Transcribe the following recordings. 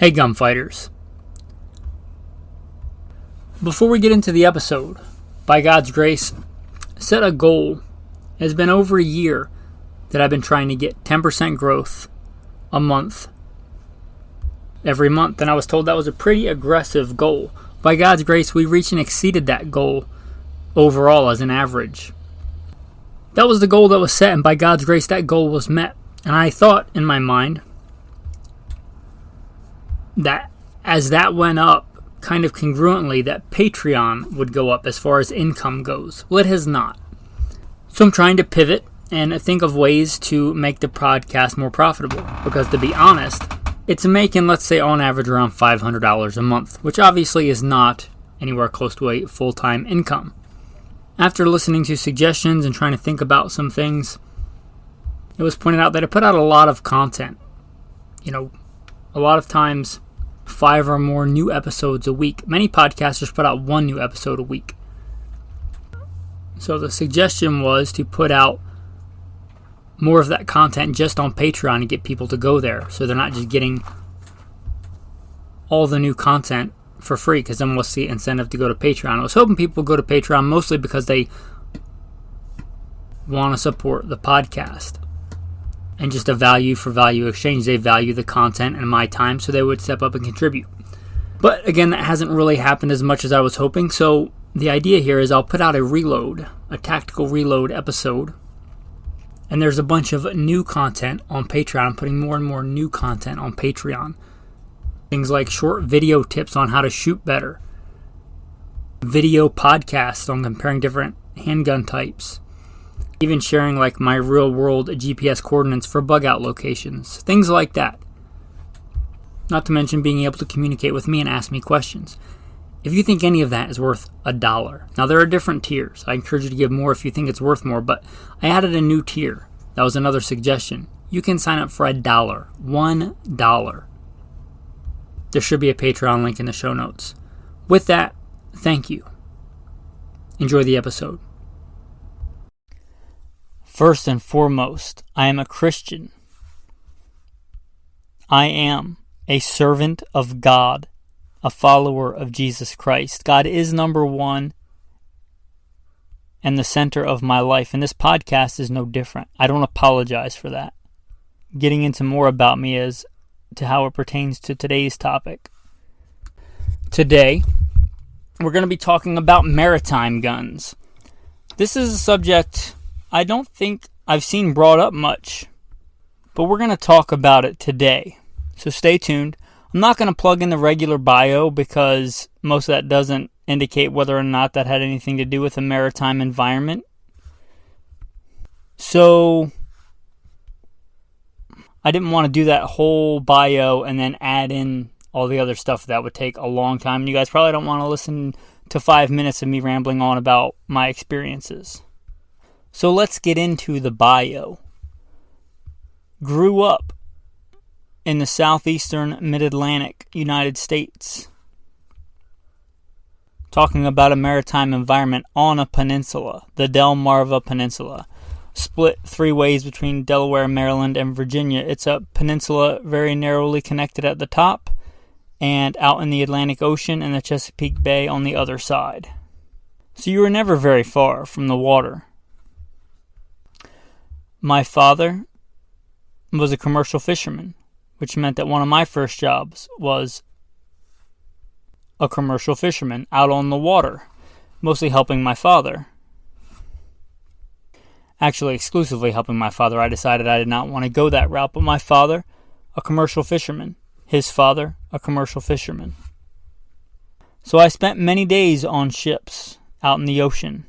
Hey gunfighters. Before we get into the episode, by God's grace, set a goal. It has been over a year that I've been trying to get 10% growth a month, every month, and I was told that was a pretty aggressive goal. By God's grace, we reached and exceeded that goal overall as an average. That was the goal that was set, and by God's grace, that goal was met. And I thought in my mind that as that went up, kind of congruently, that Patreon would go up as far as income goes. Well, it has not. So I'm trying to pivot and think of ways to make the podcast more profitable. Because to be honest, it's making, let's say, on average around $500 a month, which obviously is not anywhere close to a full-time income. After listening to suggestions and trying to think about some things, it was pointed out that I put out a lot of content. A lot of times 5 or more new episodes a week. Many podcasters put out 1 new episode a week. So the suggestion was to put out more of that content just on Patreon and get people to go there, so they're not just getting all the new content for free, because then what's the incentive to go to Patreon? I was hoping people would go to Patreon mostly because they want to support the podcast. And just a value for value exchange. They value the content and my time, so they would step up and contribute. But again, that hasn't really happened as much as I was hoping. So the idea here is I'll put out a tactical reload episode. And there's a bunch of new content on Patreon. I'm putting more and more new content on Patreon. Things like short video tips on how to shoot better. Video podcasts on comparing different handgun types. Even sharing like my real world GPS coordinates for bug out locations. Things like that. Not to mention being able to communicate with me and ask me questions. If you think any of that is worth $1. Now there are different tiers. I encourage you to give more if you think it's worth more, but I added a new tier. That was another suggestion. You can sign up for $1. $1. There should be a Patreon link in the show notes. With that, thank you. Enjoy the episode. First and foremost, I am a Christian. I am a servant of God, a follower of Jesus Christ. God is number one and the center of my life, and this podcast is no different. I don't apologize for that. Getting into more about me as to how it pertains to today's topic. Today, we're going to be talking about maritime guns. This is a subject I don't think I've seen brought up much, but we're going to talk about it today. So stay tuned. I'm not going to plug in the regular bio because most of that doesn't indicate whether or not that had anything to do with a maritime environment. So I didn't want to do that whole bio and then add in all the other stuff. That would take a long time. And you guys probably don't want to listen to 5 minutes of me rambling on about my experiences. So let's get into the bio. Grew up in the southeastern mid-Atlantic United States. Talking about a maritime environment on a peninsula, the Delmarva Peninsula. Split 3 ways between Delaware, Maryland, and Virginia. It's a peninsula very narrowly connected at the top and out in the Atlantic Ocean and the Chesapeake Bay on the other side. So you were never very far from the water. My father was a commercial fisherman, which meant that one of my first jobs was a commercial fisherman out on the water, mostly helping my father. Actually, exclusively helping my father. I decided I did not want to go that route, but my father, a commercial fisherman. His father, a commercial fisherman. So I spent many days on ships out in the ocean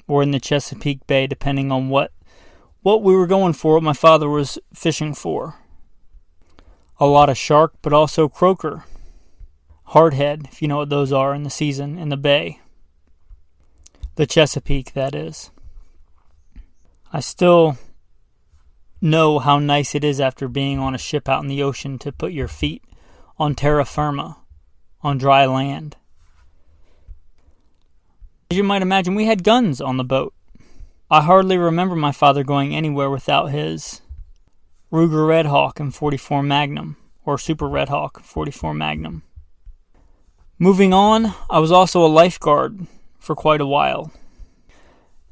or in the Chesapeake Bay, depending on what we were going for, what my father was fishing for. A lot of shark, but also croaker. Hardhead, if you know what those are in the season, in the bay. The Chesapeake, that is. I still know how nice it is after being on a ship out in the ocean to put your feet on terra firma, on dry land. As you might imagine, we had guns on the boat. I hardly remember my father going anywhere without his Ruger Red Hawk and .44 Magnum, or Super Red Hawk 44 Magnum. Moving on, I was also a lifeguard for quite a while.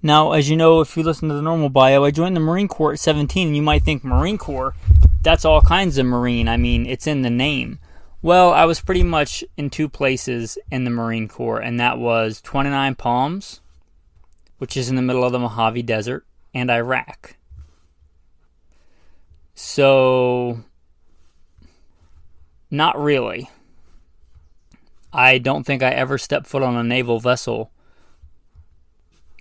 Now, as you know, if you listen to the normal bio, I joined the Marine Corps at 17, and you might think Marine Corps, that's all kinds of Marine. I mean, it's in the name. Well, I was pretty much in two places in the Marine Corps, and that was 29 Palms, which is in the middle of the Mojave Desert, and Iraq. So, not really. I don't think I ever stepped foot on a naval vessel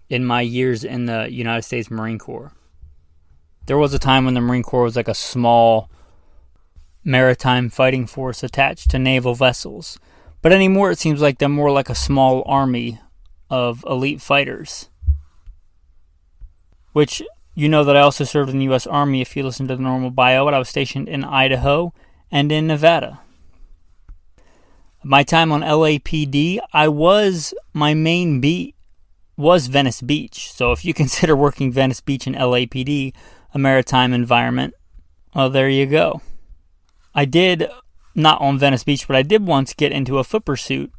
in my years in the United States Marine Corps. There was a time when the Marine Corps was like a small maritime fighting force attached to naval vessels. But anymore, it seems like they're more like a small army of elite fighters. Which, you know that I also served in the U.S. Army if you listen to the normal bio, but I was stationed in Idaho and in Nevada. My time on LAPD, my main beat was Venice Beach. So if you consider working Venice Beach and LAPD a maritime environment, well, there you go. I did, not on Venice Beach, but I did once get into a foot pursuit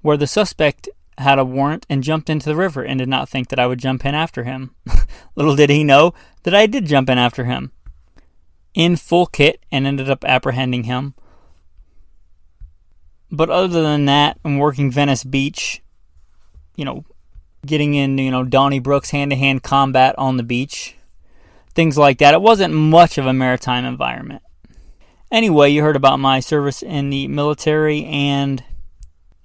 where the suspect had a warrant and jumped into the river and did not think that I would jump in after him. Little did he know that I did jump in after him in full kit and ended up apprehending him. But other than that, I'm working Venice Beach, getting in, Donnie Brooks hand-to-hand combat on the beach, things like that. It wasn't much of a maritime environment. Anyway, you heard about my service in the military and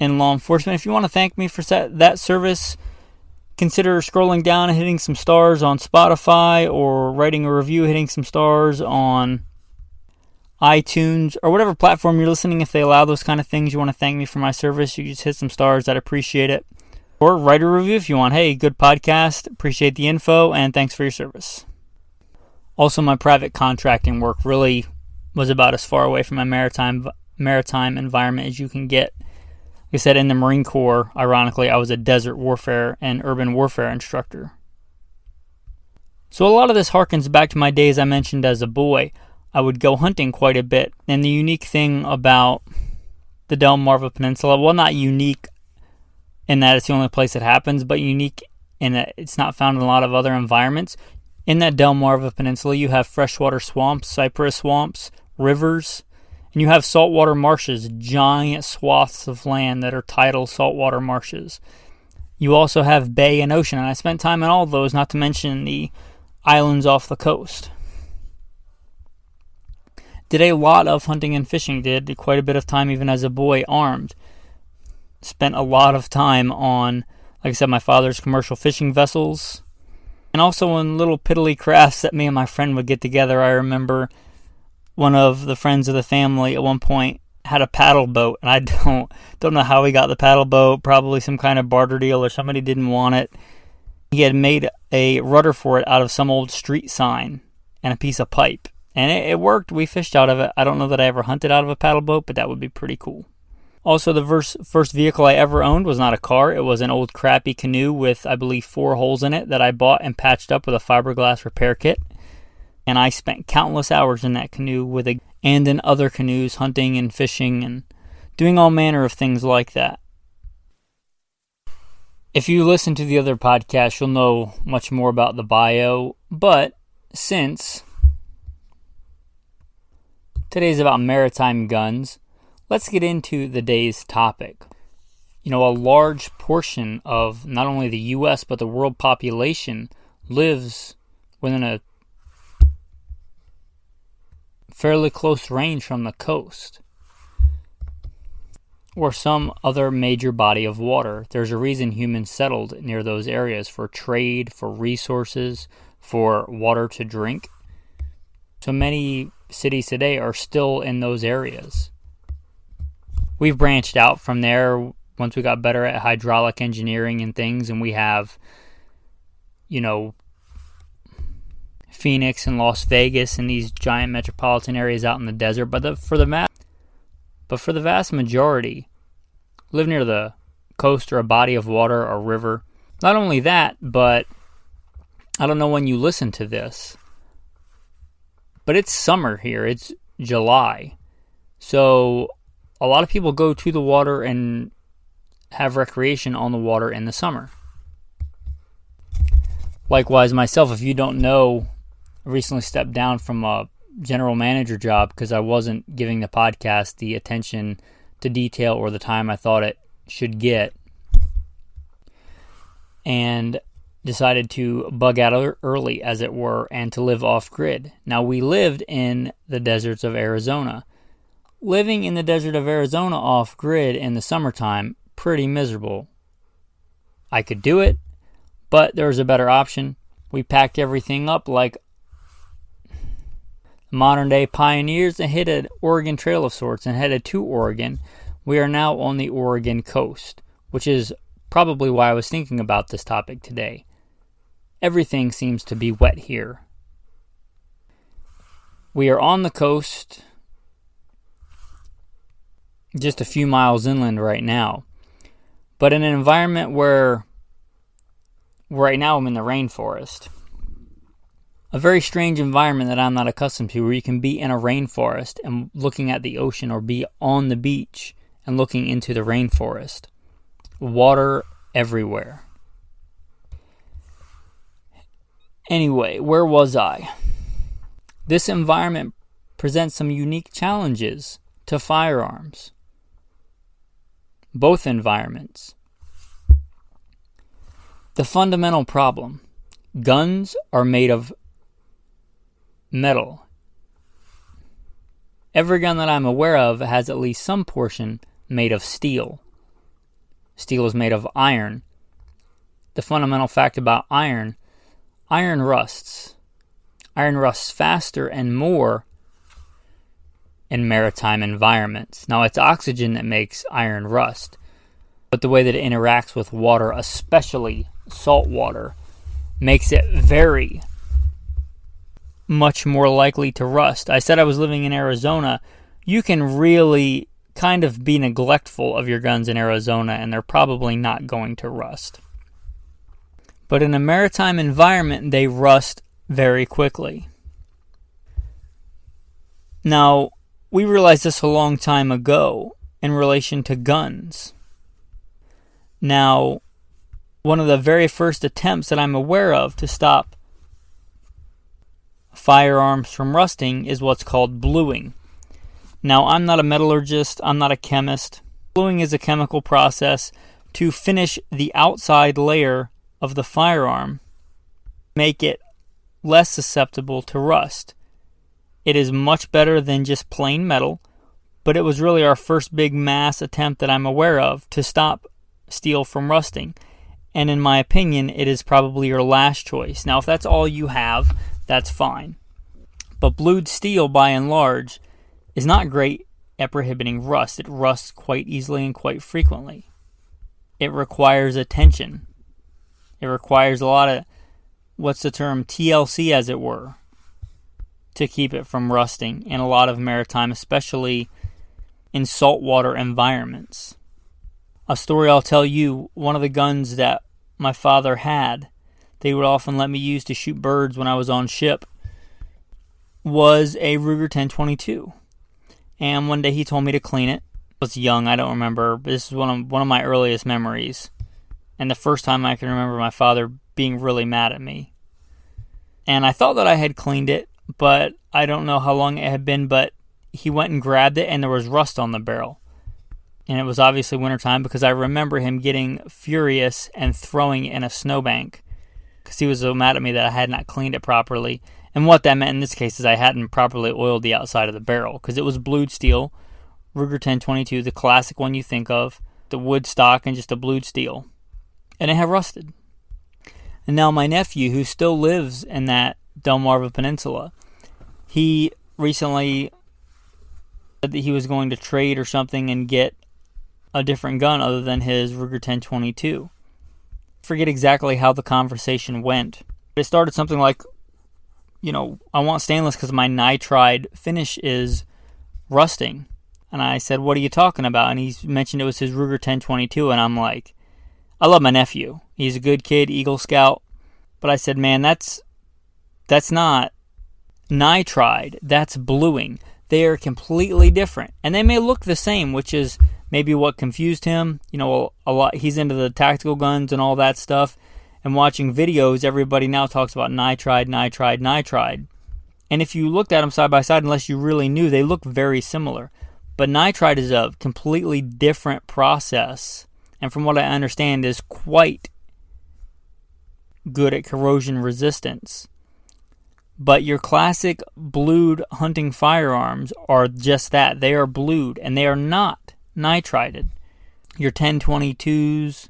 in law enforcement. If you want to thank me for that service, consider scrolling down and hitting some stars on Spotify, or writing a review, hitting some stars on iTunes, or whatever platform you're listening. If they allow those kind of things, you want to thank me for my service, you just hit some stars. I'd appreciate it. Or write a review if you want. Hey, good podcast, appreciate the info, and thanks for your service. Also, my private contracting work really was about as far away from my maritime environment as you can get. Like I said, in the Marine Corps, ironically, I was a desert warfare and urban warfare instructor. So a lot of this harkens back to my days I mentioned as a boy. I would go hunting quite a bit, and the unique thing about the Delmarva Peninsula, well, not unique in that it's the only place it happens, but unique in that it's not found in a lot of other environments. In that Delmarva Peninsula, you have freshwater swamps, cypress swamps, rivers, and you have saltwater marshes, giant swaths of land that are tidal saltwater marshes. You also have bay and ocean, and I spent time in all of those, not to mention the islands off the coast. Did a lot of hunting and fishing, did quite a bit of time even as a boy armed. Spent a lot of time on, like I said, my father's commercial fishing vessels, and also on little piddly crafts that me and my friend would get together. I remember one of the friends of the family at one point had a paddle boat, and I don't know how he got the paddle boat, probably some kind of barter deal or somebody didn't want it. He had made a rudder for it out of some old street sign and a piece of pipe, and it worked. We fished out of it. I don't know that I ever hunted out of a paddle boat, but that would be pretty cool. Also, the first vehicle I ever owned was not a car. It was an old crappy canoe with, I believe, 4 holes in it that I bought and patched up with a fiberglass repair kit. And I spent countless hours in that canoe and in other canoes, hunting and fishing and doing all manner of things like that. If you listen to the other podcasts, you'll know much more about the bio. But since today's about maritime guns, let's get into the day's topic. A large portion of not only the U.S. but the world population lives within a fairly close range from the coast or some other major body of water. There's a reason humans settled near those areas: for trade, for resources, for water to drink. So many cities today are still in those areas. We've branched out from there once we got better at hydraulic engineering and things, and we have, Phoenix and Las Vegas and these giant metropolitan areas out in the desert. But for the vast majority, live near the coast or a body of water or river. Not only that, but I don't know when you listen to this, but it's summer here. It's July. So a lot of people go to the water and have recreation on the water in the summer. Likewise, myself, if you don't know, I recently stepped down from a general manager job because I wasn't giving the podcast the attention to detail or the time I thought it should get, and decided to bug out early, as it were, and to live off-grid. Now, we lived in the deserts of Arizona. Living in the desert of Arizona off-grid in the summertime, pretty miserable. I could do it, but there was a better option. We packed everything up like modern-day pioneers and hit an Oregon Trail of sorts and headed to Oregon. We are now on the Oregon coast, which is probably why I was thinking about this topic today. Everything seems to be wet here. We are on the coast, just a few miles inland right now, but in an environment where right now I'm in the rainforest. A very strange environment that I'm not accustomed to, where you can be in a rainforest and looking at the ocean, or be on the beach and looking into the rainforest. Water everywhere. Anyway, where was I? This environment presents some unique challenges to firearms. Both environments. The fundamental problem: guns are made of metal. Every gun that I'm aware of has at least some portion made of steel. Steel is made of iron. The fundamental fact about iron rusts. Iron rusts faster and more in maritime environments. Now, it's oxygen that makes iron rust, but the way that it interacts with water, especially salt water, makes it very much more likely to rust. I said I was living in Arizona. You can really kind of be neglectful of your guns in Arizona, and they're probably not going to rust. But in a maritime environment, they rust very quickly. Now, we realized this a long time ago in relation to guns. Now, one of the very first attempts that I'm aware of to stop firearms from rusting is what's called bluing. Now, I'm not a metallurgist, I'm not a chemist. Bluing is a chemical process to finish the outside layer of the firearm, make it less susceptible to rust. It is much better than just plain metal, but it was really our first big mass attempt that I'm aware of to stop steel from rusting. And in my opinion, it is probably your last choice. Now, if that's all you have, that's fine. But blued steel, by and large, is not great at prohibiting rust. It rusts quite easily and quite frequently. It requires attention. It requires a lot of, what's the term, TLC, as it were, to keep it from rusting in a lot of maritime, especially in saltwater environments. A story I'll tell you, one of the guns that my father had, they would often let me use to shoot birds when I was on ship, was a Ruger 1022. And one day he told me to clean it. I was young, I don't remember, but this is one of my earliest memories. And the first time I can remember my father being really mad at me. And I thought that I had cleaned it, but I don't know how long it had been, but he went and grabbed it and there was rust on the barrel. And it was obviously wintertime, because I remember him getting furious and throwing it in a snowbank because he was so mad at me that I had not cleaned it properly. And what that meant in this case is I hadn't properly oiled the outside of the barrel, because it was blued steel, Ruger 1022, the classic one you think of, the wood stock and just a blued steel. And it had rusted. And now my nephew, who still lives in that Delmarva Peninsula, he recently said that he was going to trade or something and get a different gun other than his Ruger 1022. I forget exactly how the conversation went. But it started something like, I want stainless because my nitride finish is rusting. And I said, what are you talking about? And he mentioned it was his Ruger 1022, and I'm like, I love my nephew. He's a good kid, Eagle Scout. But I said, man, that's not nitride. That's bluing. they are completely different. And they may look the same, which is maybe what confused him. You know, a lot. He's into the tactical guns and all that stuff. And watching videos, everybody now talks about nitride, nitride, nitride. And if you looked at them side by side, unless you really knew, they look very similar. But nitride is a completely different process. And from what I understand, is quite good at corrosion resistance. But your classic blued hunting firearms are just that. They are blued, and they are not nitrided. Your 1022s,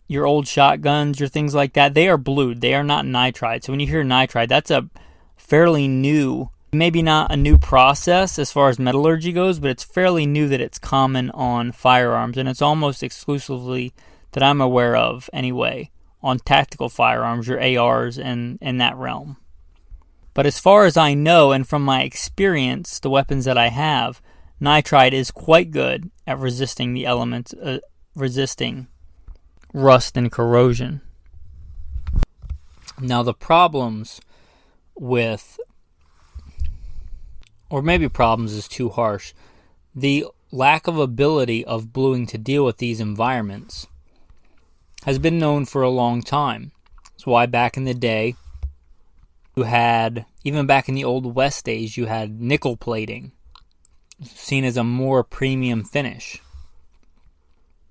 your old shotguns, your things like that, they are blued. They are not nitride. So when you hear nitride, that's a fairly new, maybe not a new process as far as metallurgy goes, but it's fairly new that it's common on firearms, and it's almost exclusively, that I'm aware of anyway, on tactical firearms, your ARs and in that realm. But as far as I know, and from my experience, the weapons that I have, nitride is quite good at resisting the elements, resisting rust and corrosion. Now the problems with, or maybe problems is too harsh, the lack of ability of bluing to deal with these environments has been known for a long time. That's why back in the day, you had, even back in the Old West days, you had nickel plating, seen as a more premium finish.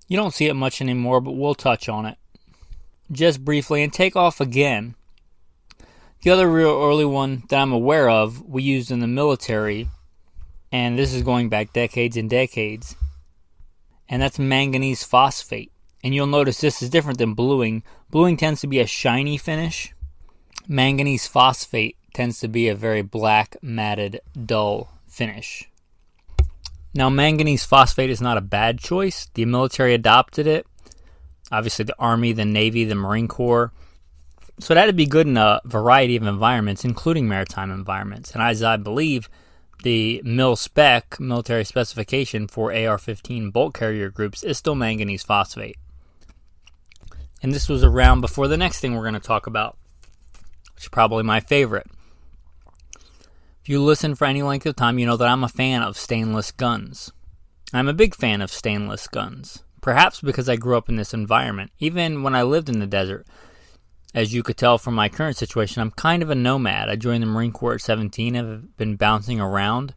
You don't see it much anymore, but we'll touch on it just briefly and take off again. The other real early one that I'm aware of, we used in the military, and this is going back decades and decades, and that's manganese phosphate. And you'll notice this is different than bluing. Bluing tends to be a shiny finish. Manganese phosphate tends to be a very black, matted, dull finish. Now, manganese phosphate is not a bad choice. The military adopted it. Obviously, the Army, the Navy, the Marine Corps. So it had to be good in a variety of environments, including maritime environments. And as I believe, the military specification for AR-15 bolt carrier groups is still manganese phosphate. And this was around before the next thing we're going to talk about, which is probably my favorite. If you listen for any length of time, you know that I'm a fan of stainless guns. I'm a big fan of stainless guns, perhaps because I grew up in this environment. Even when I lived in the desert, as you could tell from my current situation, I'm kind of a nomad. I joined the Marine Corps at 17 and have been bouncing around.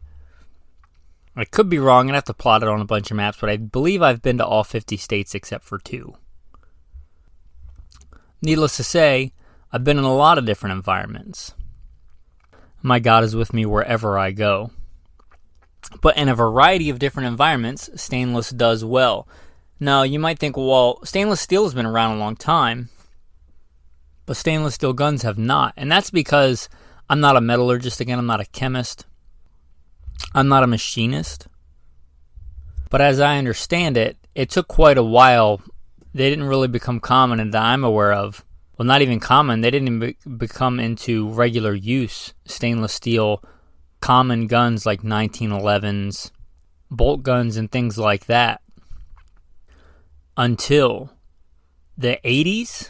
I could be wrong, I'd have to plot it on a bunch of maps, but I believe I've been to all 50 states except for 2. Needless to say, I've been in a lot of different environments. My God is with me wherever I go. But in a variety of different environments, stainless does well. Now, you might think, well, stainless steel has been around a long time, but stainless steel guns have not. And that's because I'm not a metallurgist, again, I'm not a chemist. I'm not a machinist. But as I understand it, it took quite a while. They didn't really become common, and that I'm aware of. Well, not even common. They didn't even become into regular use. Stainless steel, common guns like 1911s, bolt guns, and things like that. Until the 80s.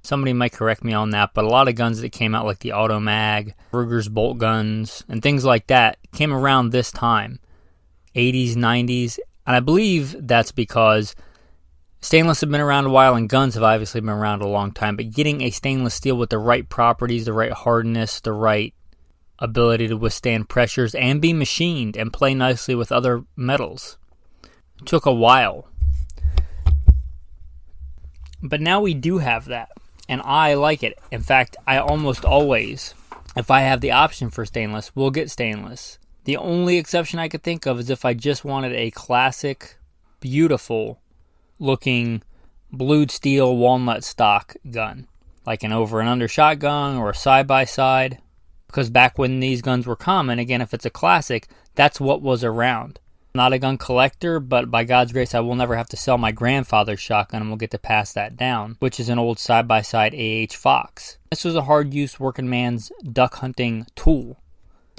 Somebody might correct me on that, but a lot of guns that came out like the Automag, Ruger's bolt guns, and things like that came around this time. 80s, 90s. And I believe that's because stainless have been around a while and guns have obviously been around a long time, but getting a stainless steel with the right properties, the right hardness, the right ability to withstand pressures and be machined and play nicely with other metals took a while. But now we do have that, and I like it. In fact, I almost always, if I have the option for stainless, will get stainless. The only exception I could think of is if I just wanted a classic, beautiful looking blued steel walnut stock gun, like an over and under shotgun or a side by side, because back when these guns were common, again, if it's a classic, that's what was around. I'm not a gun collector, but by God's grace I will never have to sell my grandfather's shotgun, and we'll get to pass that down, which is an old side by side Fox. This was a hard use working man's duck hunting tool.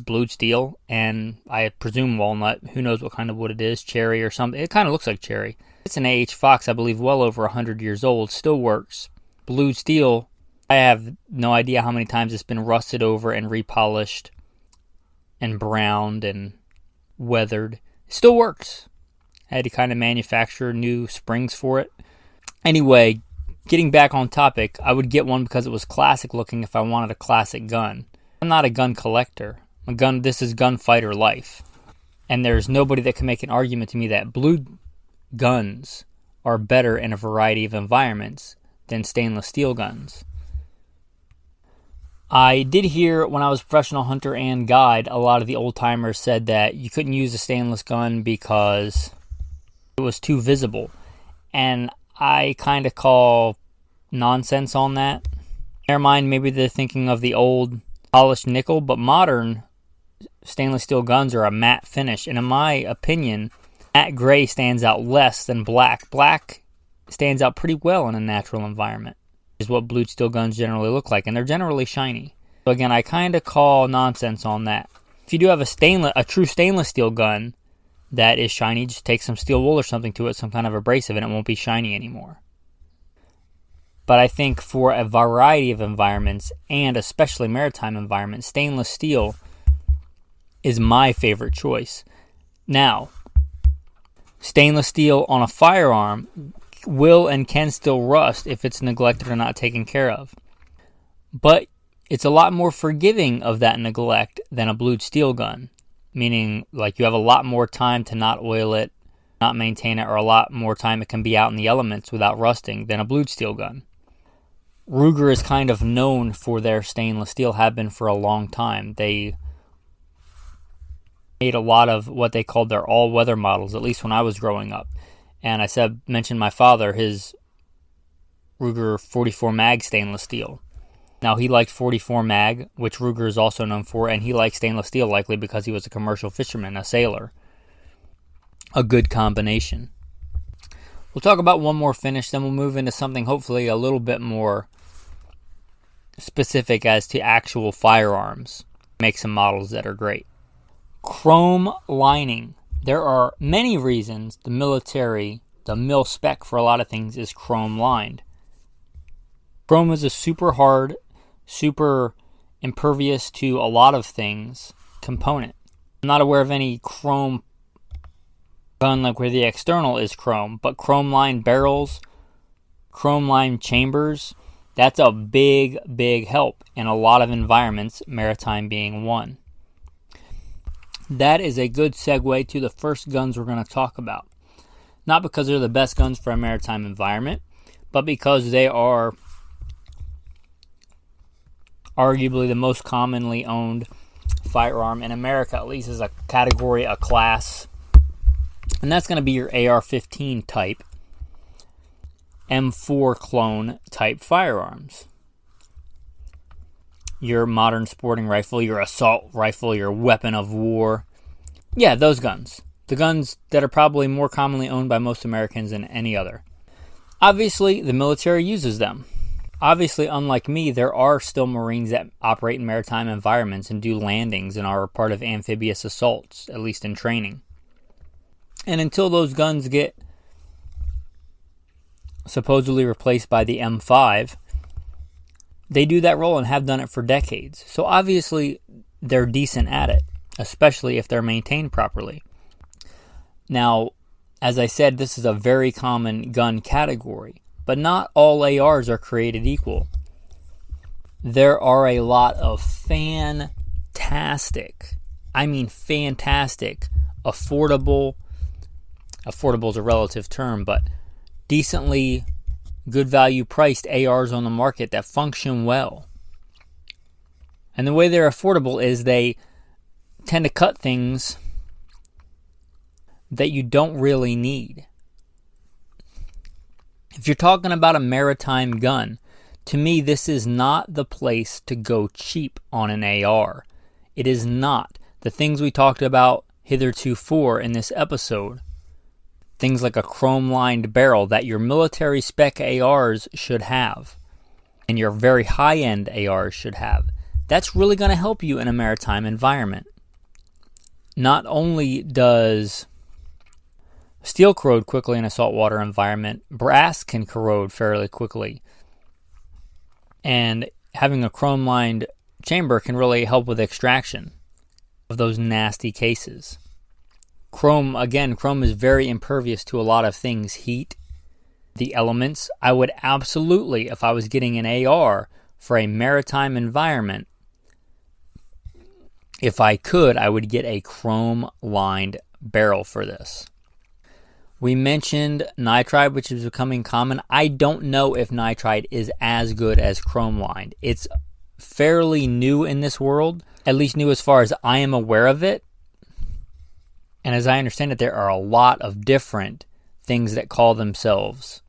Blued steel, and I presume walnut, who knows what kind of wood it is, cherry or something. It kind of looks like cherry. It's an Fox, I believe, well over 100 years old, still works. Blued steel, I have no idea how many times it's been rusted over and repolished and browned and weathered. It still works. I had to kind of manufacture new springs for it. Anyway, getting back on topic, I would get one because it was classic looking if I wanted a classic gun. I'm not a gun collector. This is gunfighter life. And there's nobody that can make an argument to me that blue guns are better in a variety of environments than stainless steel guns. I did hear when I was a professional hunter and guide, a lot of the old timers said that you couldn't use a stainless gun because it was too visible. And I kind of call nonsense on that. In their mind, maybe they're thinking of the old polished nickel, but modern stainless steel guns are a matte finish. And in my opinion, matte gray stands out less than black. Black stands out pretty well in a natural environment. Is what blued steel guns generally look like, and they're generally shiny. So again, I kind of call nonsense on that. If you do have a true stainless steel gun that is shiny, just take some steel wool or something to it, some kind of abrasive, and it won't be shiny anymore. But I think for a variety of environments, and especially maritime environments, stainless steel is my favorite choice. Now, stainless steel on a firearm will and can still rust if it's neglected or not taken care of. But it's a lot more forgiving of that neglect than a blued steel gun, meaning like you have a lot more time to not oil it, not maintain it, or a lot more time it can be out in the elements without rusting than a blued steel gun. Ruger is kind of known for their stainless steel, have been for a long time. They made a lot of what they called their all-weather models, at least when I was growing up. And I mentioned my father, his Ruger 44 mag stainless steel. Now, he liked 44 mag, which Ruger is also known for, and he liked stainless steel likely because he was a commercial fisherman, a sailor. A good combination. We'll talk about one more finish, then we'll move into something hopefully a little bit more specific as to actual firearms. Make some models that are great. Chrome lining. There are many reasons the military, the mil spec for a lot of things is chrome lined. Chrome is a super hard, super impervious to a lot of things component. I'm not aware of any chrome gun like where the external is chrome, but chrome lined barrels, chrome lined chambers, that's a big, big help in a lot of environments, maritime being one. That is a good segue to the first guns we're going to talk about. Not because they're the best guns for a maritime environment, but because they are arguably the most commonly owned firearm in America, at least as a category, a class. And that's going to be your AR-15 type, M4 clone type firearms. Your modern sporting rifle, your assault rifle, your weapon of war. Yeah, those guns. The guns that are probably more commonly owned by most Americans than any other. Obviously, the military uses them. Obviously, unlike me, there are still Marines that operate in maritime environments and do landings and are part of amphibious assaults, at least in training. And until those guns get supposedly replaced by the M5, they do that role and have done it for decades. So obviously, they're decent at it, especially if they're maintained properly. Now, as I said, this is a very common gun category, but not all ARs are created equal. There are a lot of fantastic, affordable is a relative term, but decently good value priced ARs on the market that function well. And the way they're affordable is they tend to cut things that you don't really need. If you're talking about a maritime gun, to me this is not the place to go cheap on an AR. It is not. The things we talked about hitherto in this episode, things like a chrome-lined barrel that your military spec ARs should have, and your very high-end ARs should have, that's really going to help you in a maritime environment. Not only does steel corrode quickly in a saltwater environment, brass can corrode fairly quickly. And having a chrome-lined chamber can really help with extraction of those nasty cases. Chrome is very impervious to a lot of things. Heat, the elements. I would absolutely, if I was getting an AR for a maritime environment, if I could, I would get a chrome-lined barrel for this. We mentioned nitride, which is becoming common. I don't know if nitride is as good as chrome-lined. It's fairly new in this world, at least new as far as I am aware of it. And as I understand it, there are a lot of different things that call themselves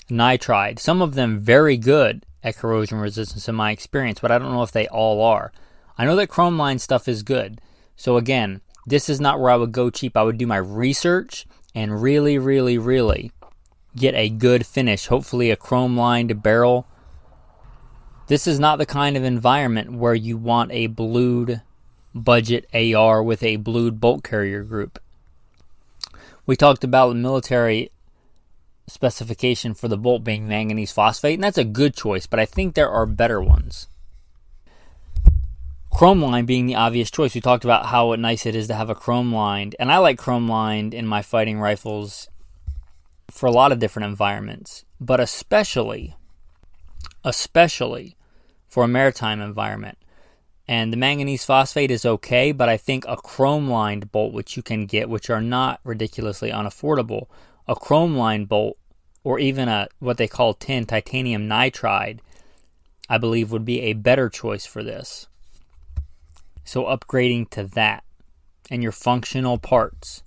nitride. Some of them very good at corrosion resistance in my experience, but I don't know if they all are. I know that chrome-lined stuff is good. So again, this is not where I would go cheap. I would do my research and really, really, really get a good finish. Hopefully a chrome-lined barrel. This is not the kind of environment where you want a blued budget AR with a blued bolt carrier group. We talked about the military specification for the bolt being manganese phosphate, and that's a good choice, but I think there are better ones. Chrome line being the obvious choice. We talked about how nice it is to have a chrome lined, and I like chrome lined in my fighting rifles for a lot of different environments, but especially for a maritime environment. And the manganese phosphate is okay, but I think a chrome-lined bolt, which you can get, which are not ridiculously unaffordable, a chrome-lined bolt, or even a what they call titanium nitride, I believe would be a better choice for this. So upgrading to that, and your functional parts.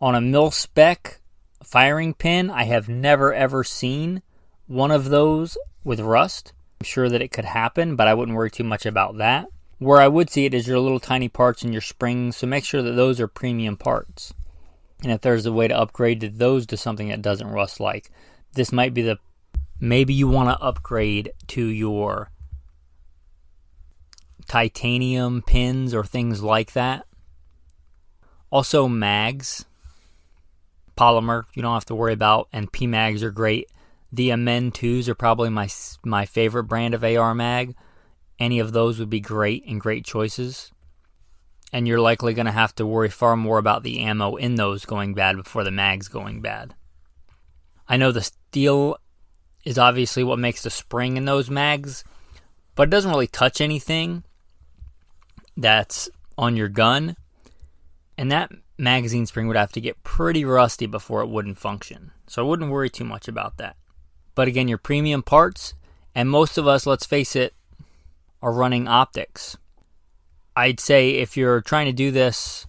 On a mil-spec firing pin, I have never ever seen one of those with rust. I'm sure that it could happen, but I wouldn't worry too much about that. Where I would see it is your little tiny parts and your springs, so make sure that those are premium parts. And if there's a way to upgrade those to something that doesn't rust like, this might be maybe you want to upgrade to your titanium pins or things like that. Also mags, polymer, you don't have to worry about, and P-mags are great. The Amen 2s are probably my favorite brand of AR mag. Any of those would be great and great choices. And you're likely going to have to worry far more about the ammo in those going bad before the mags going bad. I know the steel is obviously what makes the spring in those mags, but it doesn't really touch anything that's on your gun. And that magazine spring would have to get pretty rusty before it wouldn't function. So I wouldn't worry too much about that. But again, your premium parts, and most of us, let's face it, are running optics. I'd say if you're trying to do this,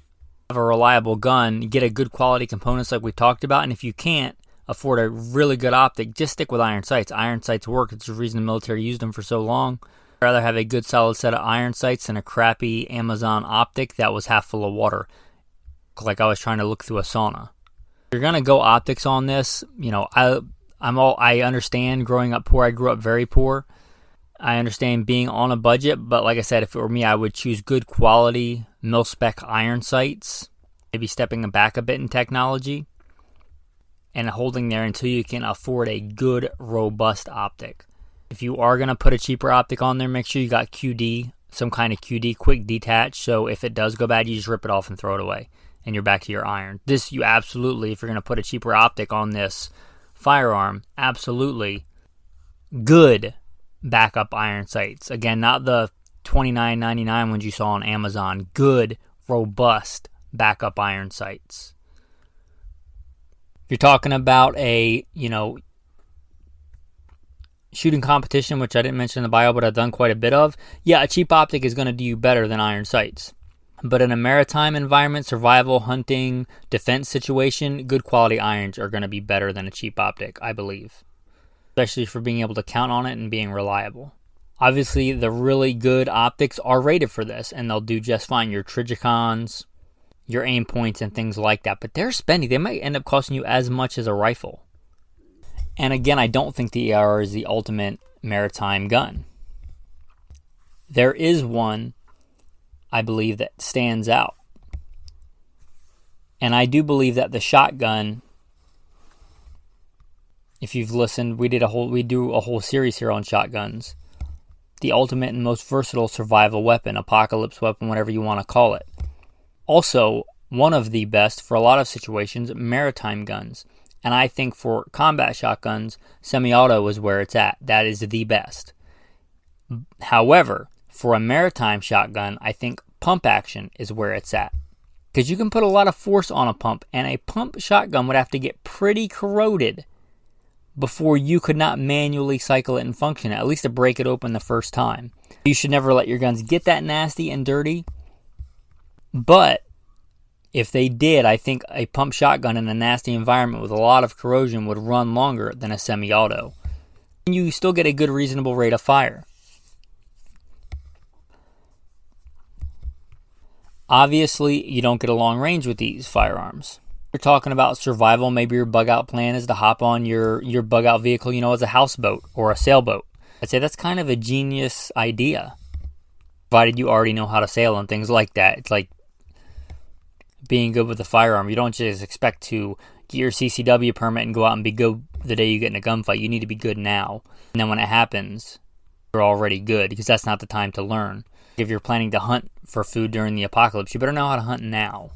have a reliable gun, get a good quality components like we talked about, and if you can't afford a really good optic, just stick with iron sights. Iron sights work. It's the reason the military used them for so long. I'd rather have a good solid set of iron sights than a crappy Amazon optic that was half full of water, like I was trying to look through a sauna. If you're gonna go optics on this, I understand growing up poor. I grew up very poor. I understand being on a budget, but like I said, if it were me, I would choose good quality mil-spec iron sights, maybe stepping back a bit in technology, and holding there until you can afford a good, robust optic. If you are going to put a cheaper optic on there, make sure you got QD, some kind of QD, quick detach, so if it does go bad, you just rip it off and throw it away, and you're back to your iron. This, you absolutely, if you're going to put a cheaper optic on this firearm, absolutely good backup iron sights. Again, not the $29.99 ones you saw on Amazon. Good, robust backup iron sights. If you're talking about a, shooting competition, which I didn't mention in the bio, but I've done quite a bit of, yeah, a cheap optic is going to do you better than iron sights. But in a maritime environment, survival, hunting, defense situation, good quality irons are going to be better than a cheap optic, I believe. Especially for being able to count on it and being reliable. Obviously, the really good optics are rated for this, and they'll do just fine. Your Trijicons, your aim points, and things like that. But they're spendy. They might end up costing you as much as a rifle. And again, I don't think the AR is the ultimate maritime gun. There is one, I believe, that stands out. And I do believe that the shotgun, if you've listened, we do a whole series here on shotguns. The ultimate and most versatile survival weapon, apocalypse weapon, whatever you want to call it. Also, one of the best for a lot of situations, maritime guns. And I think for combat shotguns, semi-auto is where it's at. That is the best. However, for a maritime shotgun, I think pump action is where it's at. Because you can put a lot of force on a pump, and a pump shotgun would have to get pretty corroded before you could not manually cycle it and function it, at least to break it open the first time. You should never let your guns get that nasty and dirty. But if they did, I think a pump shotgun in a nasty environment with a lot of corrosion would run longer than a semi-auto. And you still get a good reasonable rate of fire. Obviously, you don't get a long range with these firearms. You're talking about survival. Maybe your bug out plan is to hop on your bug out vehicle, as a houseboat or a sailboat. I'd say that's kind of a genius idea, provided you already know how to sail and things like that. It's like being good with a firearm. You don't just expect to get your CCW permit and go out and be good the day you get in a gunfight. You need to be good now. And then when it happens, you're already good, because that's not the time to learn. If you're planning to hunt for food during the apocalypse, you better know how to hunt now.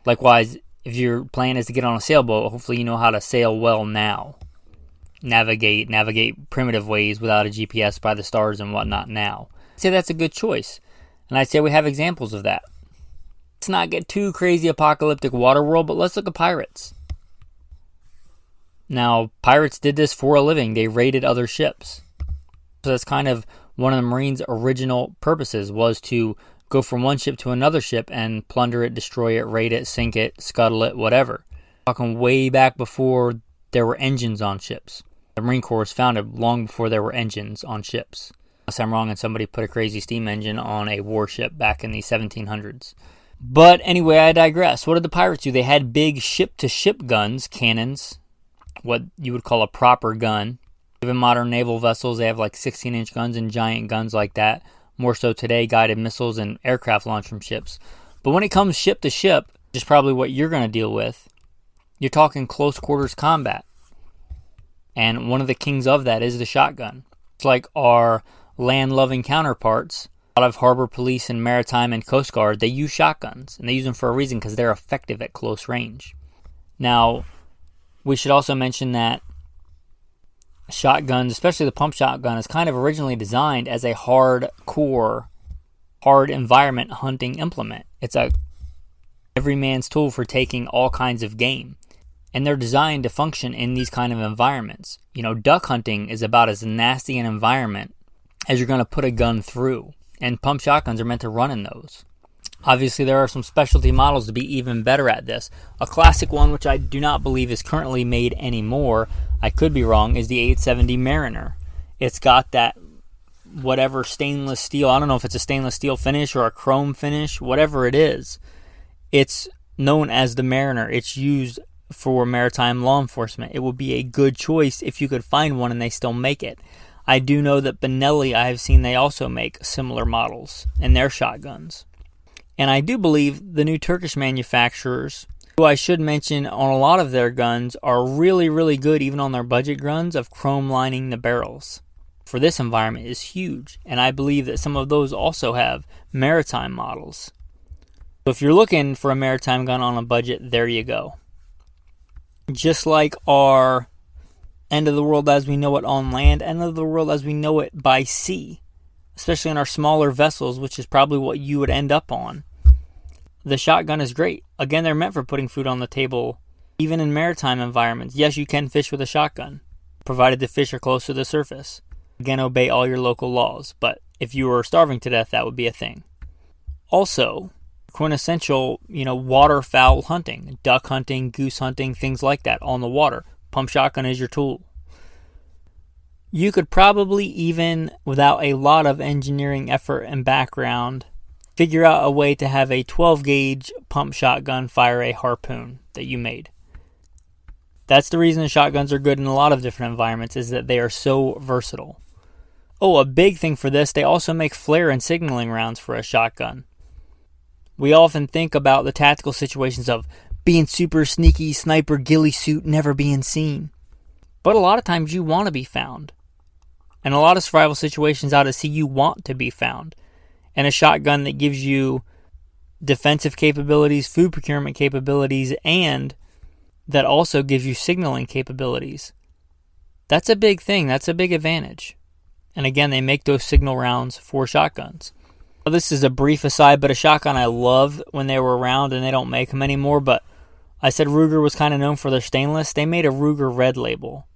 Likewise, if your plan is to get on a sailboat, hopefully you know how to sail well now. Navigate primitive ways without a GPS by the stars and whatnot now. I'd say that's a good choice. And I'd say we have examples of that. Let's not get too crazy apocalyptic water world, but let's look at pirates. Now, pirates did this for a living. They raided other ships. So that's kind of one of the Marines' original purposes, was to go from one ship to another ship and plunder it, destroy it, raid it, sink it, scuttle it, whatever. Talking way back before there were engines on ships. The Marine Corps was founded long before there were engines on ships. Unless I'm wrong and somebody put a crazy steam engine on a warship back in the 1700s. But anyway, I digress. What did the pirates do? They had big ship-to-ship guns, cannons, what you would call a proper gun. Even modern naval vessels, they have like 16-inch guns and giant guns like that. More so today, guided missiles and aircraft launched from ships. But when it comes ship to ship, which is probably what you're going to deal with, you're talking close quarters combat. And one of the kings of that is the shotgun. It's like our land-loving counterparts. A lot of harbor police and maritime and coast guard, they use shotguns. And they use them for a reason, because they're effective at close range. Now, we should also mention that shotguns, especially the pump shotgun, is kind of originally designed as a hard environment hunting implement. It's a every man's tool for taking all kinds of game. And they're designed to function in these kind of environments. Duck hunting is about as nasty an environment as you're going to put a gun through. And pump shotguns are meant to run in those. Obviously, there are some specialty models to be even better at this. A classic one, which I do not believe is currently made anymore, I could be wrong, is the 870 Mariner. It's got that whatever stainless steel, I don't know if it's a stainless steel finish or a chrome finish, whatever it is. It's known as the Mariner. It's used for maritime law enforcement. It would be a good choice if you could find one and they still make it. I do know that Benelli, I have seen they also make similar models in their shotguns. And I do believe the new Turkish manufacturers, who I should mention on a lot of their guns, are really, really good, even on their budget guns, of chrome lining the barrels. For this environment is huge. And I believe that some of those also have maritime models. So if you're looking for a maritime gun on a budget, there you go. Just like our end of the world as we know it on land, end of the world as we know it by sea, especially in our smaller vessels, which is probably what you would end up on. The shotgun is great. Again, they're meant for putting food on the table, even in maritime environments. Yes, you can fish with a shotgun, provided the fish are close to the surface. Again, obey all your local laws, but if you were starving to death, that would be a thing. Also, quintessential, waterfowl hunting, duck hunting, goose hunting, things like that on the water. Pump shotgun is your tool. You could probably, even without a lot of engineering effort and background, figure out a way to have a 12 gauge pump shotgun fire a harpoon that you made. That's the reason the shotguns are good in a lot of different environments, is that they are so versatile. Oh, a big thing for this, they also make flare and signaling rounds for a shotgun. We often think about the tactical situations of being super sneaky, sniper, ghillie suit, never being seen. But a lot of times you want to be found. And a lot of survival situations out at sea, you want to be found. And a shotgun that gives you defensive capabilities, food procurement capabilities, and that also gives you signaling capabilities. That's a big thing. That's a big advantage. And again, they make those signal rounds for shotguns. Well, this is a brief aside, but a shotgun I loved when they were around, and they don't make them anymore, but I said Ruger was kind of known for their stainless. They made a Ruger Red Label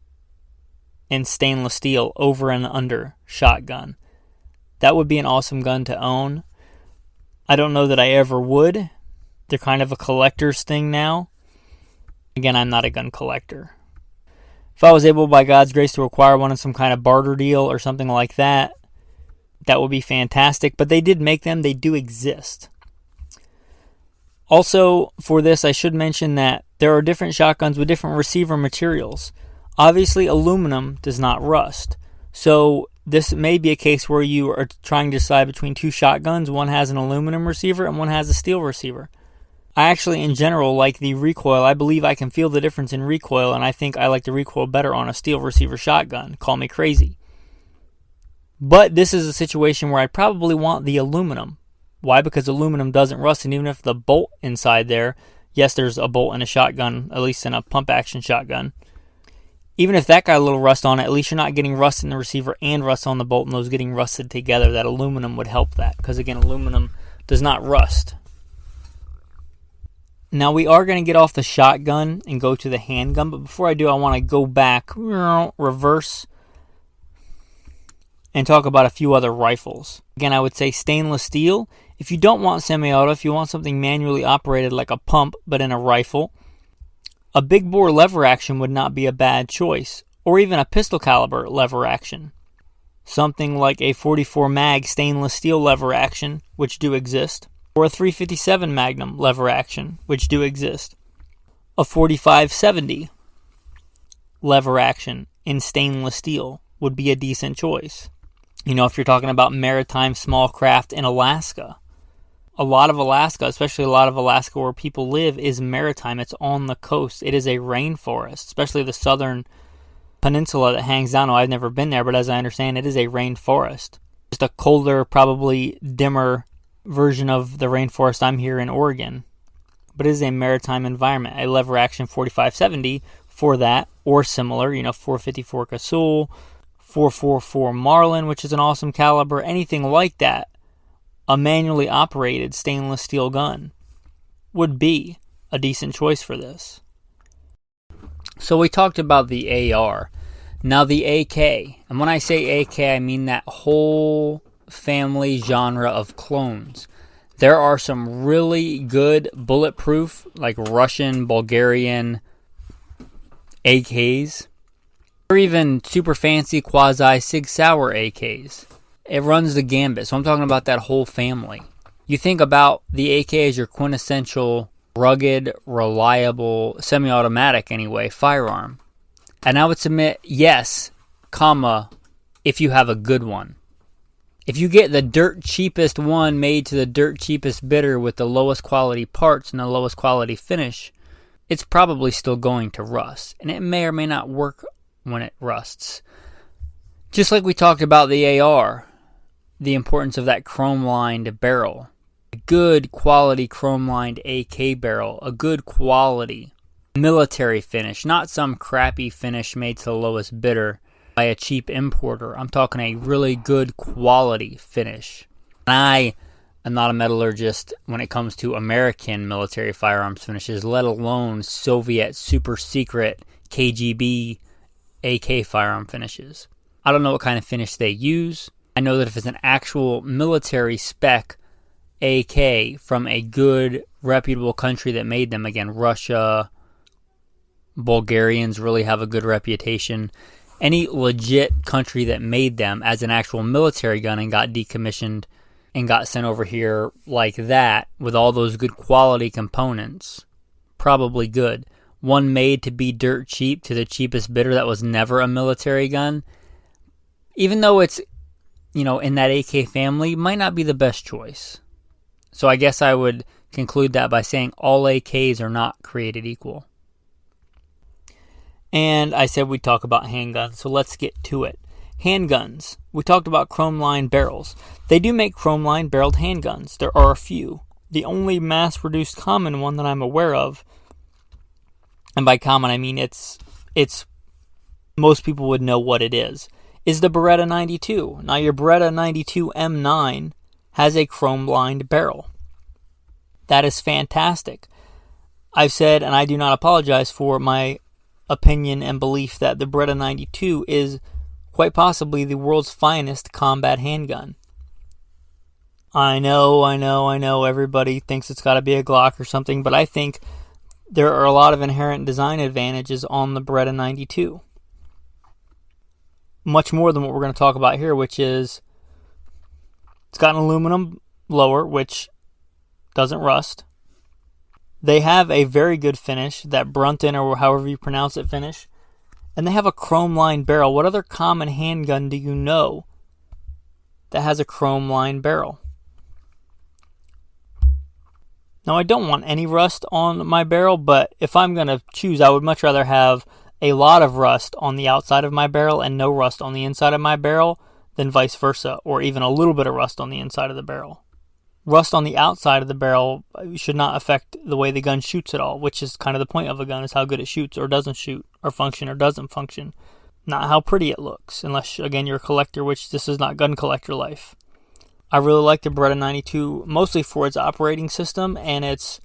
in stainless steel over and under shotgun. That would be an awesome gun to own. I don't know that I ever would. They're kind of a collector's thing now. Again, I'm not a gun collector. If I was able, by God's grace, to acquire one in some kind of barter deal or something like that, that would be fantastic. But they did make them. They do exist. Also, for this, I should mention that there are different shotguns with different receiver materials. Obviously, aluminum does not rust. So this may be a case where you are trying to decide between two shotguns. One has an aluminum receiver and one has a steel receiver. I actually, in general, like the recoil. I believe I can feel the difference in recoil, and I think I like the recoil better on a steel receiver shotgun. Call me crazy. But this is a situation where I probably want the aluminum. Why? Because aluminum doesn't rust, and even if the bolt inside there, yes, there's a bolt in a shotgun, at least in a pump-action shotgun. Even if that got a little rust on it, at least you're not getting rust in the receiver and rust on the bolt, and those getting rusted together. That aluminum would help that, because again, aluminum does not rust. Now, we are going to get off the shotgun and go to the handgun, but before I do, I want to go back, reverse, and talk about a few other rifles. Again, I would say stainless steel. If you don't want semi-auto, if you want something manually operated like a pump, but in a rifle, a big bore lever action would not be a bad choice, or even a pistol caliber lever action. Something like a 44 mag stainless steel lever action, which do exist, or a 357 Magnum lever action, which do exist. A 4570 lever action in stainless steel would be a decent choice. You know, if you're talking about maritime small craft in Alaska, a lot of Alaska, especially a lot of Alaska where people live, is maritime. It's on the coast. It is a rainforest, especially the southern peninsula that hangs down. I've never been there, but as I understand, it is a rainforest. Just a colder, probably dimmer version of the rainforest I'm here in Oregon. But it is a maritime environment. A lever action 4570 for that, or similar, 454 Casull, 444 Marlin, which is an awesome caliber, anything like that. A manually operated stainless steel gun would be a decent choice for this. So we talked about the AR. Now the AK. And when I say AK, I mean that whole family genre of clones. There are some really good bulletproof, like Russian, Bulgarian AKs. Or even super fancy quasi Sig Sauer AKs. It runs the gambit. So I'm talking about that whole family. You think about the AK as your quintessential, rugged, reliable, semi-automatic anyway, firearm. And I would submit, yes, if you have a good one. If you get the dirt cheapest one made to the dirt cheapest bidder with the lowest quality parts and the lowest quality finish, it's probably still going to rust. And it may or may not work when it rusts. Just like we talked about the AR, the importance of that chrome-lined barrel. A good quality chrome-lined AK barrel. A good quality military finish. Not some crappy finish made to the lowest bidder by a cheap importer. I'm talking a really good quality finish. And I am not a metallurgist when it comes to American military firearms finishes, let alone Soviet super secret KGB AK firearm finishes. I don't know what kind of finish they use. I know that if it's an actual military spec AK from a good, reputable country that made them, again, Russia, Bulgarians really have a good reputation. Any legit country that made them as an actual military gun and got decommissioned and got sent over here like that with all those good quality components, probably good. One made to be dirt cheap to the cheapest bidder that was never a military gun, even though it's, in that AK family, might not be the best choice. So I guess I would conclude that by saying all AKs are not created equal. And I said we'd talk about handguns, so let's get to it. Handguns. We talked about chrome-lined barrels. They do make chrome-lined barreled handguns. There are a few. The only mass-produced common one that I'm aware of, and by common I mean it's most people would know what it is the Beretta 92. Now your Beretta 92 M9 has a chrome-lined barrel. That is fantastic. I've said, and I do not apologize for my opinion and belief, that the Beretta 92 is quite possibly the world's finest combat handgun. I know, everybody thinks it's got to be a Glock or something, but I think there are a lot of inherent design advantages on the Beretta 92. Much more than what we're going to talk about here, which is it's got an aluminum lower, which doesn't rust. They have a very good finish, that Brunton or however you pronounce it finish. And they have a chrome-lined barrel. What other common handgun do you know that has a chrome-lined barrel? Now, I don't want any rust on my barrel, but if I'm going to choose, I would much rather have a lot of rust on the outside of my barrel and no rust on the inside of my barrel than vice versa, or even a little bit of rust on the inside of the barrel. Rust on the outside of the barrel should not affect the way the gun shoots at all, which is kind of the point of a gun, is how good it shoots or doesn't shoot, or function or doesn't function. Not how pretty it looks, unless, again, you're a collector, which this is not gun collector life. I really like the Beretta 92, mostly for its operating system and its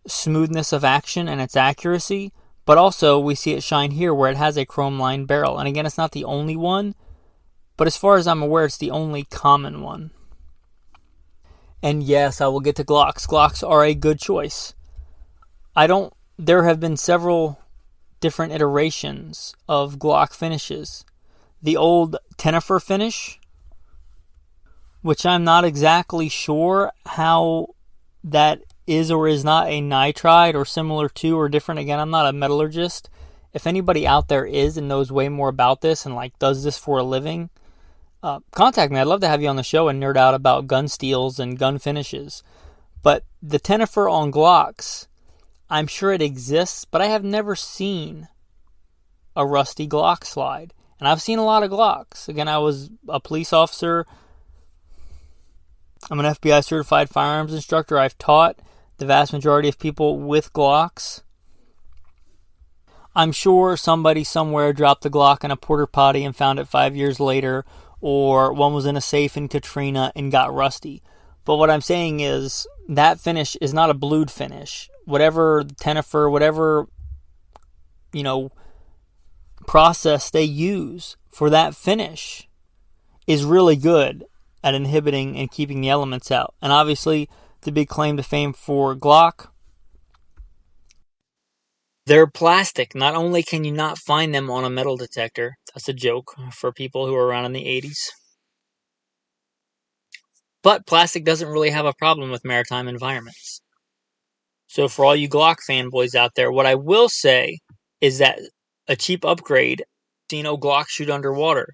smoothness of action and its accuracy, but also we see it shine here where it has a chrome-lined barrel. And again, it's not the only one, but as far as I'm aware, it's the only common one. And yes, I will get to Glocks. Glocks are a good choice. There have been several different iterations of Glock finishes. The old Tennifer finish, which I'm not exactly sure how that is or is not a nitride or similar to or different. Again, I'm not a metallurgist. If anybody out there is and knows way more about this and does this for a living, contact me. I'd love to have you on the show and nerd out about gun steels and gun finishes. But the Tennifer on Glocks, I'm sure it exists, but I have never seen a rusty Glock slide. And I've seen a lot of Glocks. Again, I was a police officer. I'm an FBI certified firearms instructor. I've taught the vast majority of people with Glocks. I'm sure somebody somewhere dropped the Glock in a porta potty and found it 5 years later, or one was in a safe in Katrina and got rusty. But what I'm saying is that finish is not a blued finish. Whatever Tennifer, whatever, process they use for that finish is really good at inhibiting and keeping the elements out. And obviously, the big claim to fame for Glock, they're plastic. Not only can you not find them on a metal detector, that's a joke for people who were around in the 80s, but plastic doesn't really have a problem with maritime environments. So for all you Glock fanboys out there, what I will say is that a cheap upgrade, Glock shoot underwater.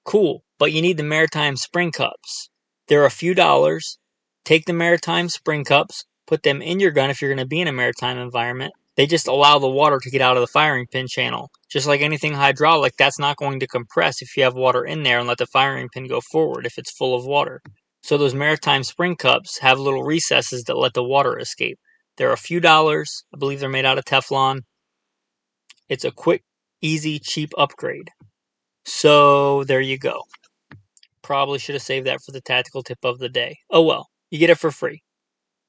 Cool, but you need the Maritime spring cups. They're a few dollars. Take the Maritime spring cups, put them in your gun if you're going to be in a maritime environment. They just allow the water to get out of the firing pin channel. Just like anything hydraulic, that's not going to compress if you have water in there and let the firing pin go forward if it's full of water. So those Maritime spring cups have little recesses that let the water escape. They're a few dollars. I believe they're made out of Teflon. It's a quick, easy, cheap upgrade. So there you go. Probably should have saved that for the tactical tip of the day. Oh well, you get it for free.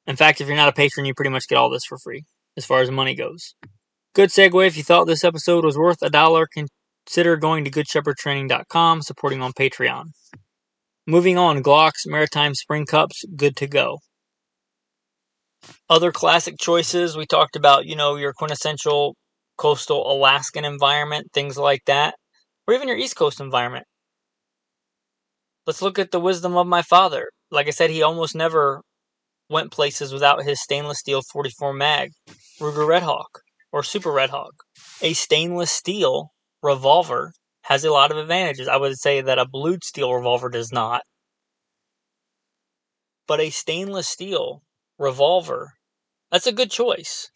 In fact, if you're not a patron, you pretty much get all this for free, as far as money goes. Good segue. If you thought this episode was worth $1, consider going to goodshepherdtraining.com, supporting on Patreon. Moving on, Glocks, Maritime spring cups, good to go. Other classic choices, we talked about, your quintessential coastal Alaskan environment, things like that, or even your East Coast environment. Let's look at the wisdom of my father. Like I said, he almost never went places without his stainless steel 44 mag, Ruger Red Hawk, or Super Red Hawk. A stainless steel revolver has a lot of advantages. I would say that a blued steel revolver does not. But a stainless steel revolver, that's a good choice.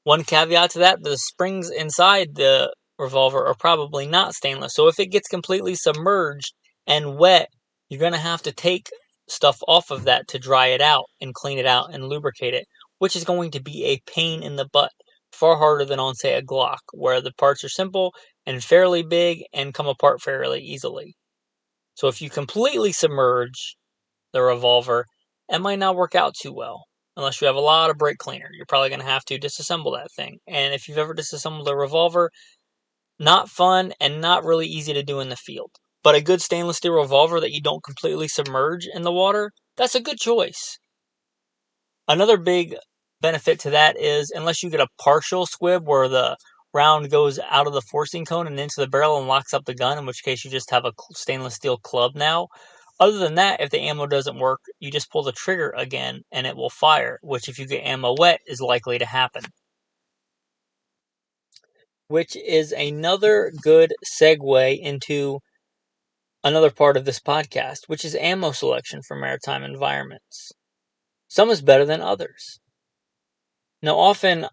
One caveat to that, the springs inside the revolver are probably not stainless. So if it gets completely submerged and wet, you're going to have to take stuff off of that to dry it out and clean it out and lubricate it, which is going to be a pain in the butt. Far harder than on, say, a Glock, where the parts are simple and fairly big and come apart fairly easily. So if you completely submerge the revolver, it might not work out too well. Unless you have a lot of brake cleaner, you're probably going to have to disassemble that thing. And if you've ever disassembled a revolver, not fun and not really easy to do in the field. But a good stainless steel revolver that you don't completely submerge in the water, that's a good choice. Another big benefit to that is, unless you get a partial squib where the round goes out of the forcing cone and into the barrel and locks up the gun, in which case you just have a stainless steel club now. Other than that, if the ammo doesn't work, you just pull the trigger again and it will fire, which if you get ammo wet is likely to happen. Which is another good segue into another part of this podcast, which is ammo selection for maritime environments. Some is better than others. Now, often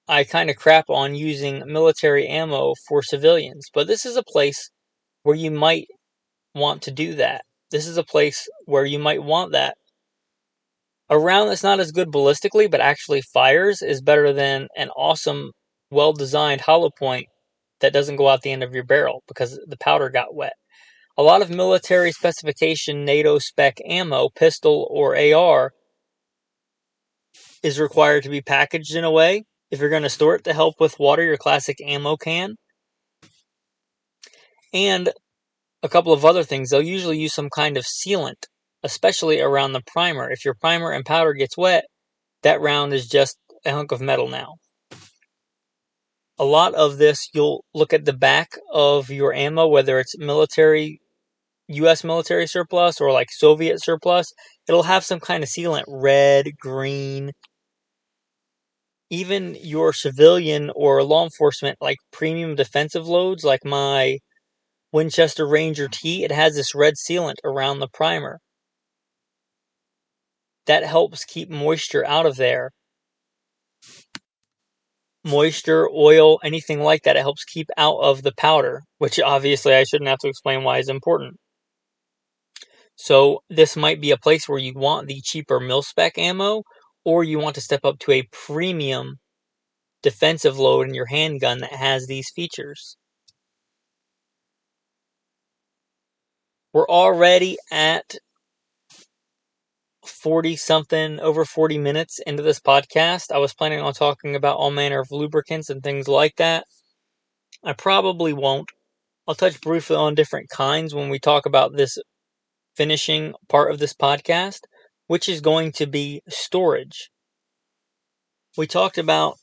I kind of crap on using military ammo for civilians, but this is a place where you might want to do that. This is a place where you might want that. A round that's not as good ballistically, but actually fires, is better than an awesome, well-designed hollow point that doesn't go out the end of your barrel because the powder got wet. A lot of military specification NATO spec ammo, pistol or AR, is required to be packaged in a way, if you're going to store it, to help with water, your classic ammo can. And a couple of other things. They'll usually use some kind of sealant, especially around the primer. If your primer and powder gets wet, that round is just a hunk of metal now. A lot of this, you'll look at the back of your ammo, whether it's military, US military surplus or like Soviet surplus, it'll have some kind of sealant, red, green. Even your civilian or law enforcement, like premium defensive loads, like my Winchester Ranger T, it has this red sealant around the primer. That helps keep moisture out of there. Moisture, oil, anything like that, it helps keep out of the powder, which obviously I shouldn't have to explain why is important. So this might be a place where you want the cheaper mil-spec ammo, or you want to step up to a premium defensive load in your handgun that has these features. We're already at 40-something, over 40 minutes into this podcast. I was planning on talking about all manner of lubricants and things like that. I probably won't. I'll touch briefly on different kinds when we talk about this finishing part of this podcast, which is going to be storage. We talked about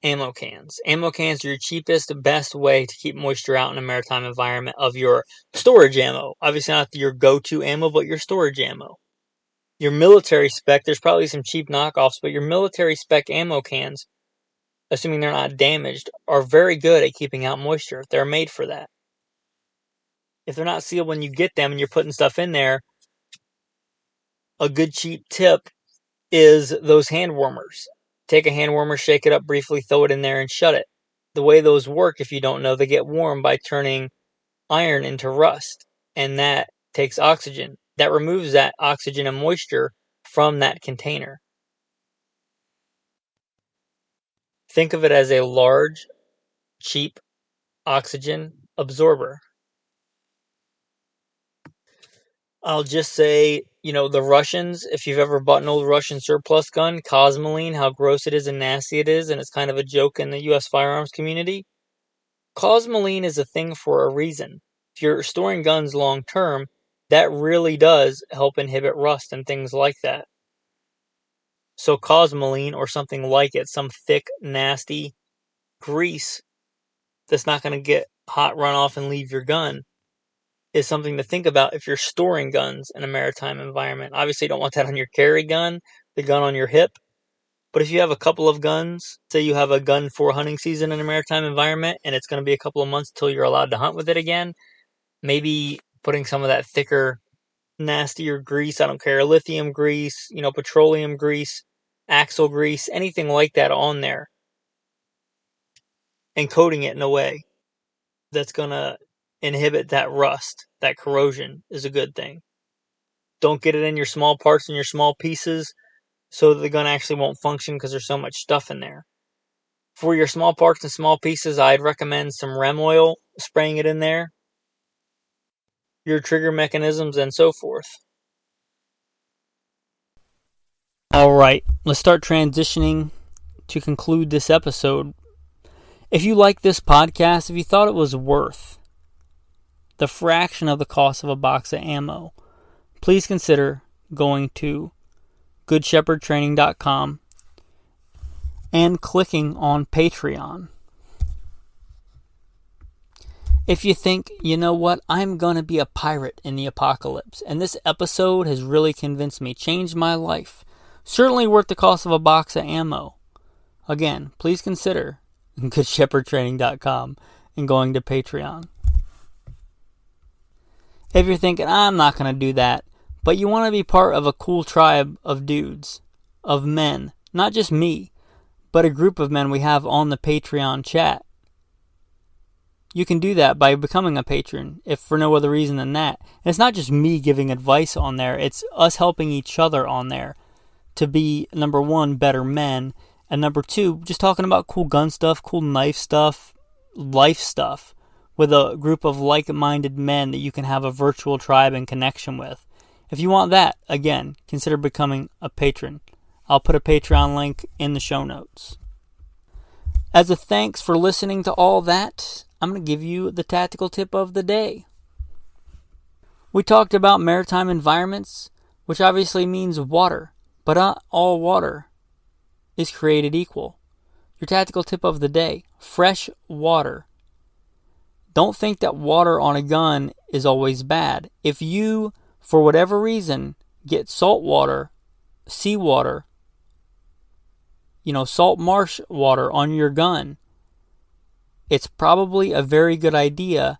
ammo cans. Ammo cans are your cheapest, best way to keep moisture out in a maritime environment of your storage ammo. Obviously not your go-to ammo, but your storage ammo. Your military spec, there's probably some cheap knockoffs, but your military spec ammo cans, assuming they're not damaged, are very good at keeping out moisture. They're made for that. If they're not sealed when you get them and you're putting stuff in there, a good cheap tip is those hand warmers. Take a hand warmer, shake it up briefly, throw it in there and shut it. The way those work, if you don't know, they get warm by turning iron into rust, and that takes oxygen. That removes that oxygen and moisture from that container. Think of it as a large, cheap oxygen absorber. I'll just say, the Russians, if you've ever bought an old Russian surplus gun, Cosmoline, how gross it is and nasty it is, and it's kind of a joke in the US firearms community. Cosmoline is a thing for a reason. If you're storing guns long term, that really does help inhibit rust and things like that. So Cosmoline or something like it, some thick, nasty grease that's not going to get hot runoff and leave your gun, is something to think about if you're storing guns in a maritime environment. Obviously, you don't want that on your carry gun, the gun on your hip. But if you have a couple of guns, say you have a gun for hunting season in a maritime environment, and it's going to be a couple of months until you're allowed to hunt with it again, maybe putting some of that thicker, nastier grease, I don't care, lithium grease, petroleum grease, axle grease, anything like that on there, and coating it in a way that's going to inhibit that rust, that corrosion, is a good thing. don't get it in your small parts and your small pieces so that the gun actually won't function because there's so much stuff in there. For your small parts and small pieces, I'd recommend some REM oil, spraying it in there, your trigger mechanisms, and so forth. Alright, let's start transitioning to conclude this episode. If you like this podcast, if you thought it was worth the fraction of the cost of a box of ammo, please consider going to goodshepherdtraining.com and clicking on Patreon. If you think, you know what, I'm going to be a pirate in the apocalypse, and this episode has really convinced me, changed my life, certainly worth the cost of a box of ammo, again, please consider goodshepherdtraining.com and going to Patreon. If you're thinking, I'm not going to do that, but you want to be part of a cool tribe of dudes, of men, not just me, but a group of men we have on the Patreon chat, you can do that by becoming a patron, if for no other reason than that. And it's not just me giving advice on there, it's us helping each other on there to be, number one, better men, and number two, just talking about cool gun stuff, cool knife stuff, life stuff, with a group of like-minded men that you can have a virtual tribe and connection with. If you want that, again, consider becoming a patron. I'll put a Patreon link in the show notes. As a thanks for listening to all that, I'm going to give you the tactical tip of the day. We talked about maritime environments, which obviously means water, but not all water is created equal. Your tactical tip of the day, fresh water. Don't think that water on a gun is always bad. If you, for whatever reason, get salt water, seawater, salt marsh water on your gun, it's probably a very good idea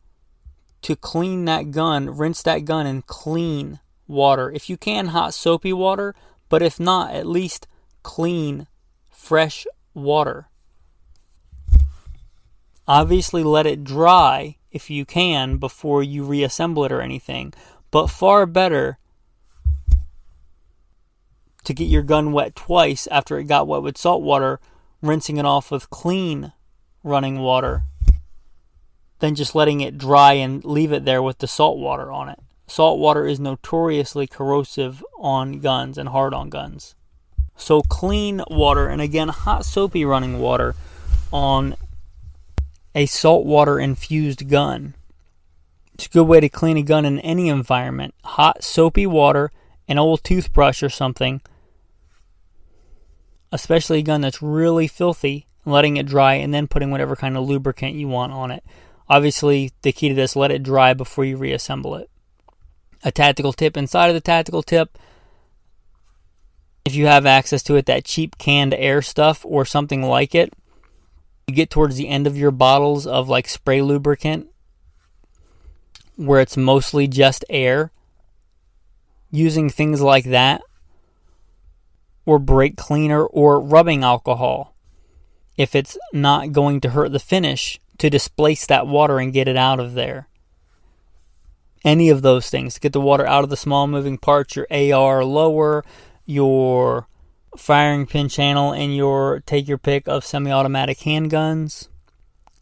to clean that gun, rinse that gun in clean water. If you can, hot soapy water, but if not, at least clean, fresh water. Obviously, let it dry if you can before you reassemble it or anything, but far better to get your gun wet twice after it got wet with salt water, rinsing it off with clean running water, than just letting it dry and leave it there with the salt water on it. Salt water is notoriously corrosive on guns and hard on guns. So clean water, and again, hot soapy running water on a salt water infused gun. It's a good way to clean a gun in any environment. Hot soapy water, an old toothbrush or something, especially a gun that's really filthy, letting it dry and then putting whatever kind of lubricant you want on it. Obviously, the key to this, let it dry before you reassemble it. A tactical tip inside of the tactical tip, if you have access to it, that cheap canned air stuff or something like it, you get towards the end of your bottles of like spray lubricant where it's mostly just air, using things like that, or brake cleaner or rubbing alcohol, if it's not going to hurt the finish, to displace that water and get it out of there. Any of those things to get the water out of the small moving parts, your AR lower, your firing pin channel, and your take your pick of semi-automatic handguns,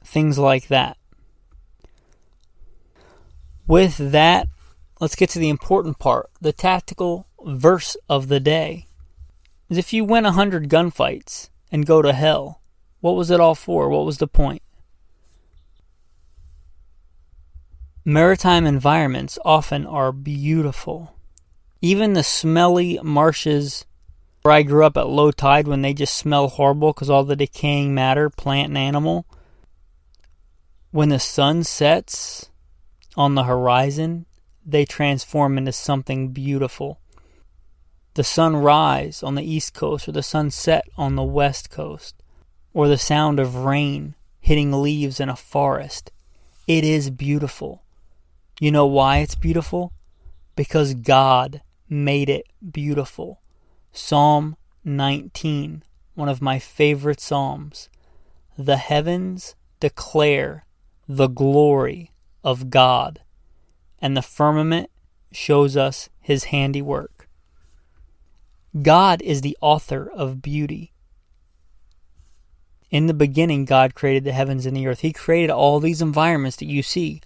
things like that. With that, let's get to the important part, the tactical verse of the day. Is if you win 100 gunfights and go to hell, what was it all for? What was the point? Maritime environments often are beautiful. Even the smelly marshes where I grew up at low tide, when they just smell horrible because all the decaying matter, plant and animal, when the sun sets on the horizon, they transform into something beautiful. The sunrise on the east coast, or the sunset on the west coast, or the sound of rain hitting leaves in a forest. It is beautiful. You know why it's beautiful? Because God made it beautiful. Psalm 19, one of my favorite psalms. The heavens declare the glory of God, and the firmament shows us his his handiwork. God is the author of beauty. In the beginning, God created the heavens and the earth. He created all these environments that you see,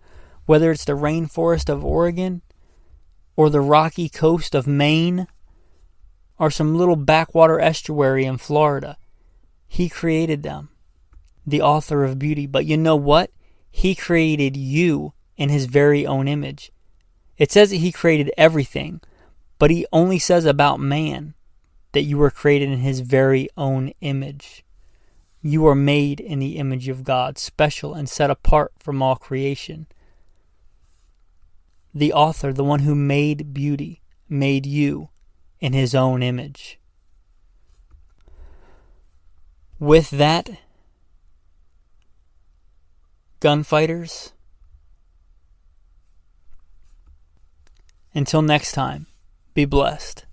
whether it's the rainforest of Oregon or the rocky coast of Maine or some little backwater estuary in Florida. He created them, the author of beauty. But you know what? He created you in his very own image. It says that he created everything, but he only says about man that you were created in his very own image. You are made in the image of God, special and set apart from all creation. The author, the one who made beauty, made you in his own image. With that, gunfighters, until next time, be blessed.